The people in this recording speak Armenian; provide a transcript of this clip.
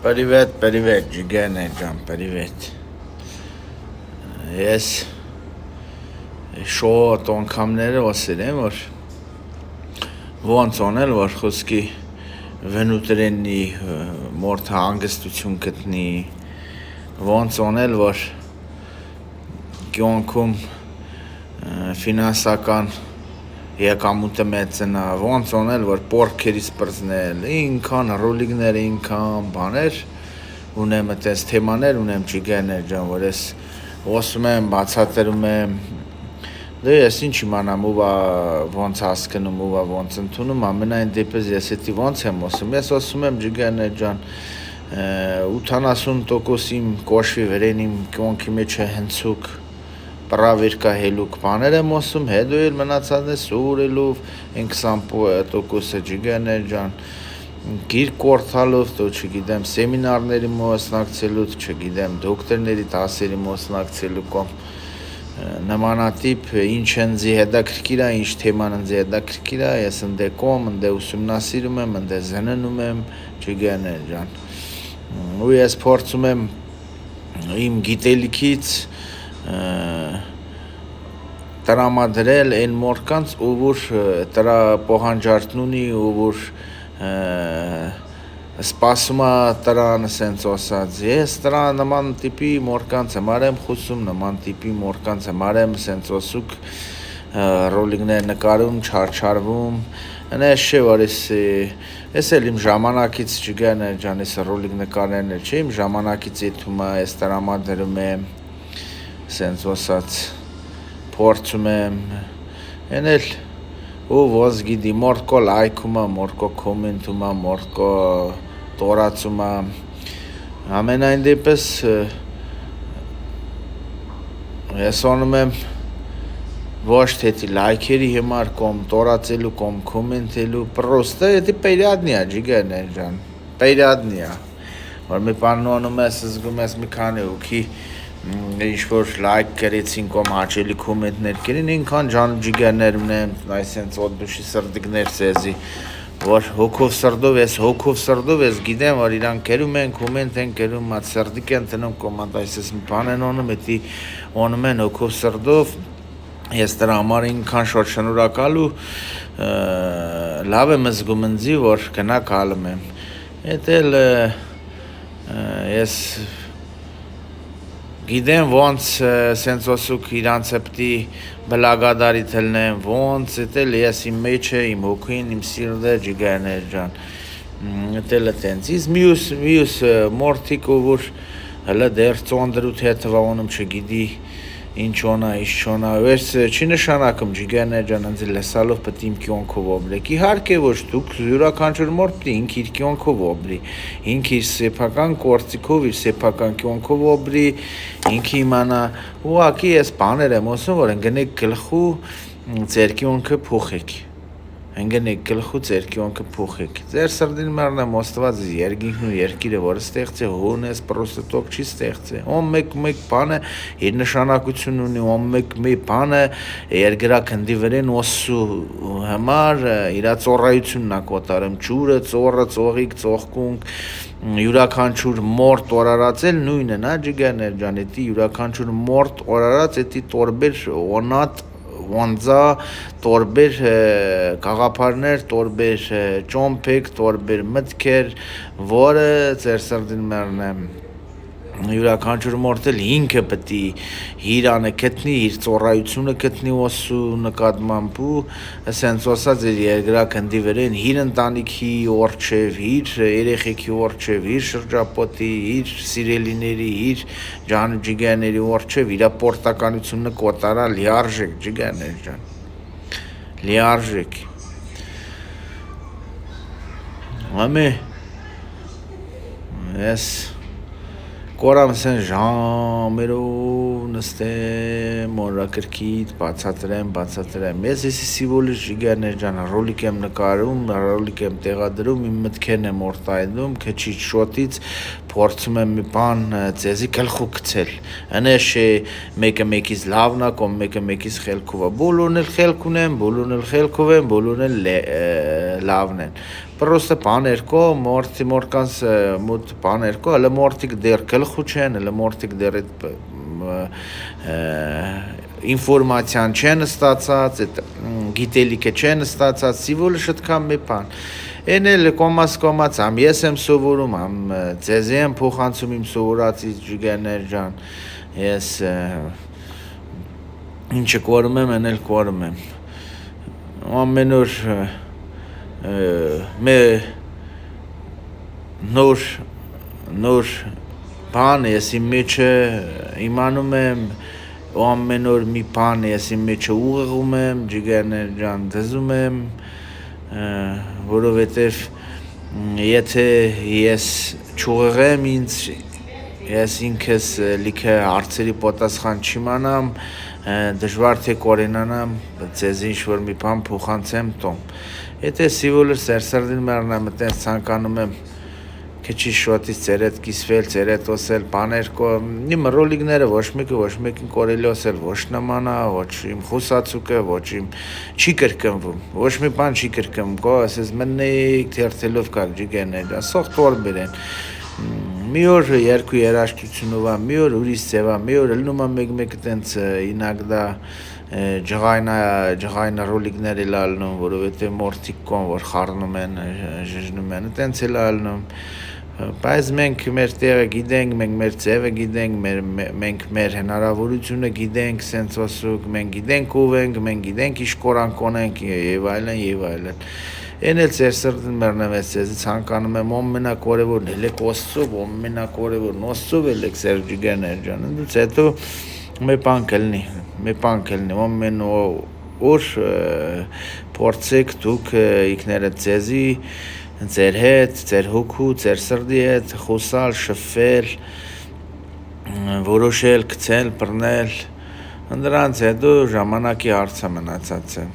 Привет, Ջիգերներջան, привет։ Ես շոտ ոնքամները ասել եմ, որ ոնց ոնել, որ խոսքի վնուտրենի մորդ հանգստություն գտնի, ոնց ոնել, որ կյանքում ֆինանսական եկամուտը մեծնա, ոնց ոնել, որ պորքերից պրծնել, ինքան ռոլիկներ, ինքան բաներ, ունեմ այդպես թեմաներ, ունեմ Ջիգերներջան, որ ես ասում եմ, բացատրում եմ, դե ես ինչ իմանամ, ով ոնց հասկանում, ով ոնց ընդունում, ամենայն դեպս ես էդի ոնց եմ ասում, ես ասում եմ Ջիգերներջան, 80% իմ կոշվի վրեն իմ կյանքի մեջ է հնցուկ պրավերկա հելուկ բաներ եմ ասում, հետո էլ մնացած է սուրելով, 20% Ջիգերներջան, գիրք կորթալով, դո չգիտեմ, սեմինարների մասնակցելուց, չգիտեմ, դոկտորների դասերի մասնակցելու կամ նմանատիպ ինչ ընձի հետաքրքիր է, ինչ թեման ընձի հետաքրքիր է, ես ընդ կոմ, ընդ ուսումնասիրում եմ, ընդ զննում եմ Ջիգերներջան։ Ու ես փորձում եմ իմ գիտելիքից տրամադրել այն մորկանց, ով որ դրա պահանջարկն ունի, ով որ սպասում է դրան, ասենց ասած, ես դրա նման տիպի մորկանց համար եմ խոսում, նման տիպի մորկանց համար եմ ասենց ասուկ ռոլիկներ նկարում, չարչարվում, այնպես չէ, որ ես էլ իմ ժամանակից Ջիգերներջան, ես ռոլիկ նկարներն չէ, իմ ժամանակից եթում է, ես տրամադրում եմ, ասենց ասած, փորձում եմ, այն էլ ու ոզ գիտի, մորկո լայքում է, մորկո կոմենտում է, մորկո տորացում է, ամենայն դեպս ես անում եմ ոչ թե լայքերի համար, կոմ տորացելու, կոմ կոմենտելու, պրոստը էդի պերյադնի է, Ջիգերներջան, պերյադնի է, որ մի բան անում ես, զգում ես մի քանի ուքի, ինչ-որ լայք կրեցին կոմ հաճելի կոմենտներ կերին, ինքան ջան Ջիգերներ ունեմ, այսենց ոդուշի սրդիկներ սեզի, որ հոգով սրդով ես գիտեմ, որ իրան կերում են, կոմենտ են կերում,ատ սրդիկ են տնում, կոմատ այսպես մի բան են ոնում, էդի ոնում են հոգով սրդով, ես դրա համար ինքան շոտ շնորհակալ ու լավ եմ զգում ինձի, որ գնա գալում եմ, էդ էլ ես գիտեմ ոնց սենց ասուկ իրանց պտի բլագադարի թլնեմ, ոնց էտել ես իմ մեջ է, իմ հոգին, իմ սիրդը Ջիգերներջան, էտել է տենց, իս միուս մորթիկ ու որ հլը դեր ծոնդրուտ հետվա ոնում չգիդի, ինչոնա, ինչ չոնա, ես չի նշանակում Ջիգերներջան ընձի լեսալով պտի իմ կյոնքով ոբրեք, իհարկե ոչ դուք յուրաքանչյուր մորդ պտի ինք իր կյոնքով ոբրի, ինք իր սեփական կորցիկով, իր սեփական կյոնքով ոբրի, ինք իմանա, ուղղակի ես բաներ եմ ասում, որ ընգնեք գլխու ձեր կյոնքը փոխեք, ընգնեք գլխու ձեր կյոնքը փոխեք, ձեր սրդին մերն եմ ոստված երկինքն ու երկիրը, որ ստեղծ է հոնես, պրոստը տոք չի ստեղծ է, ոմ մեկ բանը իր նշանակություն ունի, ոմ մեկ բանը երկրակնդի վրեն ոսու համար իրա ծորայությունն է կոտարում, ջուրը, ծորը, ծողիկ, ծողկունք, յուրաքանչյուր մորտ օրարացել նույնն է Ջիգերներջան, էդի յուրաքանչյուր մորտ օրարած, էդի տորբեր օնատ Wanza, տորբեր գաղափարներ, տորբեր ճոմփեք, տորբեր մտքեր, որը ձեր սրդին մերն է յուրաքանչյուր մորտել ինքը պտի իրանը գտնի, իր ծորայությունը գտնի ոսու նկատմամբ ու ասենց ասած իր երկրակնդի վրեն իր ընտանիքի օրջև, իր երեխեքի օրջև, իր շրջապատի, իր սիրելիների, իր ջան Ջիգերների օրջև իր պորտականությունը կոտարա լիարժեք Ջիգերներջան, լիարժեք, ամե, ես Կորամ սեն ժամերով նստեմ, օրակրքիտ, բացատրեմ, ես եսի սիվոլի Ջիգերներջան, ռոլիկ եմ նկարում, ռոլիկ եմ տեղադրում, իմ մտքերն եմ որդայնում, քչիչ շոտից փորձում եմ մի բան ձեզի գլխու գցել, անես չէ մեկը մեկից լավն է, կամ մեկը մեկից խելքով է, բոլորն էլ խելք ունեն, բոլորն էլ խելքով են, բոլորն էլ լավն են, Պրոստը բաներ կո, մորկանց մոտ բաներ կո, հələ մորտիկ դեռ գլխու չեն, հələ մորտիկ դեռ այդ ինֆորմացիան չեն ստացած, այդ գիտելիքը չեն ստացած, սիվոլը շտկան մի բան։ Են էլ կոմաց ամ ես եմ սովորում, ամ ձեզ եմ փոխանցում իմ սովորածից ջիգերներ ջան, ես ինչը կորում եմ, են էլ կորում եմ։ Ամեն օր նոր բան ես իմ մեջը իմանում եմ, ամեն օր մի բան ես իմ մեջը ուղղում եմ, ջիգերներ ջան, դզում եմ, որովհետև եթե ես չուղղեմ ինձ, ես ինքս լիքը հարցերի պատասխան չիմանամ, դժվար թե կորենանամ, ձեզ ինչ-որ մի բան փոխանցեմ տոմ։ Եթե սիվոլը սերսրդին մեռնամ, այդպես ցանկանում եմ քիչ շոտից ձեր հետ կիսվել, ձեր հետ օսել բաներ կո, իմ ռոլիկները ոչ մեկին կորելի օսել, ոչ նմանա, ոչ իմ խոսացուկը, ոչ իմ չի կրկնվում, ոչ մի բան չի կրկնվում, կո, ասես մնիկ թերթելով կակ ջիգերներ, ասող տոր բերեն։ Մի օր երկու երաժշտությունով, մի օր ուրիշ ձև, մի օր լնում եմ մեկ տենց ինագդա ջղայնա ռոլիկներ էլ ալնում, որովհետև մորտիկ կոն, որ խառնում են, ժժնում են, տենց էլ ալնում։ Բայց մենք մեր տեղը գիտենք, մենք մեր ձևը գիտենք, մենք մեր հնարավորությունը գիտենք, սենց ասուկ, մենք գիտենք ով ենք, մենք գիտենք ինչ կորան կոնենք եւ այլն։ Են էլ ձեր սրտին մեռնվեց ձեզ ցանկանում եմ ամենակարևորն էլ եք Աստծո, ամենակարևորն Աստծո էլ եք ձեր ջիգերներ ջան։ Դուց հետո մի բան կլինի, ամեն օր փորձեք դուք ինքներդ ձեզի ձեր հետ, ձեր հոգու, ձեր սրտի հետ խոսալ, շփվել, որոշել, գցել, բռնել, դրանց հետո ժամանակի հարցը մնացած է։